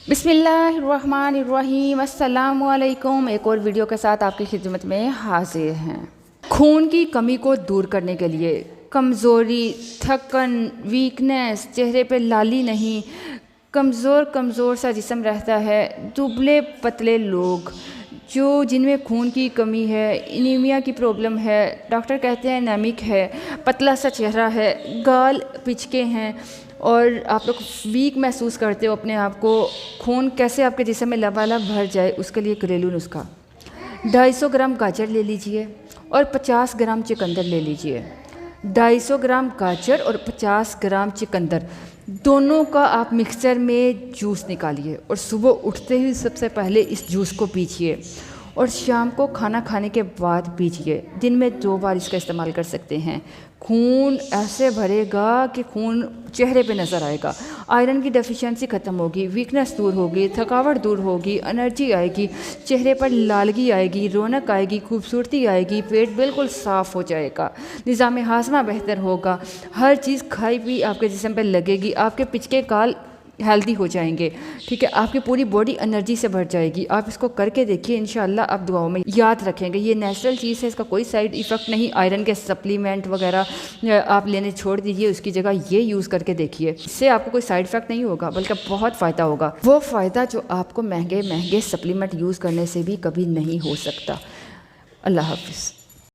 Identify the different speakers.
Speaker 1: बिस्मिल्लाहिर्रहमानिर्रहीम, अस्सलामुअलैकुम। एक और वीडियो के साथ आपकी खिदमत में हाजिर हैं। खून की कमी को दूर करने के लिए कमज़ोरी, थकन, वीकनेस, चेहरे पे लाली नहीं, कमज़ोर सा जिस्म रहता है, दुबले पतले लोग जिनमें खून की कमी है, एनीमिया की प्रॉब्लम है, डॉक्टर कहते हैं एनीमिक है, पतला सा चेहरा है, गाल पिचके हैं और आप लोग वीक महसूस करते हो अपने आप को, खून कैसे आपके जिस्म में लबालब भर जाए, उसके लिए घरेलू नुस्खा 250 ग्राम गाजर ले लीजिए और 50 ग्राम चुकंदर ले लीजिए। 250 ग्राम गाजर और 50 ग्राम चुकंदर दोनों का आप मिक्सचर में जूस निकालिए और सुबह उठते ही सबसे पहले इस जूस को पीजिए और शाम को खाना खाने के बाद पीजिए। दिन में 2 बार इसका इस्तेमाल कर सकते हैं। खून ऐसे भरेगा कि खून चेहरे पे नज़र आएगा, आयरन की डेफिशिएंसी ख़त्म होगी, वीकनेस दूर होगी, थकावट दूर होगी, एनर्जी आएगी, चेहरे पर लालगी आएगी, रौनक आएगी, खूबसूरती आएगी, पेट बिल्कुल साफ़ हो जाएगा, निज़ाम हाज़मा बेहतर होगा, हर चीज़ खाई पी आपके जिस्म पे लगेगी, आपके पिचके काल हेल्दी हो जाएंगे। ठीक है, आपकी पूरी बॉडी एनर्जी से भर जाएगी। आप इसको करके देखिए, इंशाल्लाह आप दुआओं में याद रखेंगे। ये नेचुरल चीज़ है, इसका कोई साइड इफ़ेक्ट नहीं। आयरन के सप्लीमेंट वगैरह आप लेने छोड़ दीजिए, उसकी जगह ये यूज़ करके देखिए। इससे आपको कोई साइड इफ़ेक्ट नहीं होगा, बल्कि बहुत फ़ायदा होगा। वो फ़ायदा जो आपको महंगे महंगे सप्लीमेंट यूज़ करने से भी कभी नहीं हो सकता। अल्लाह हाफ़िज़।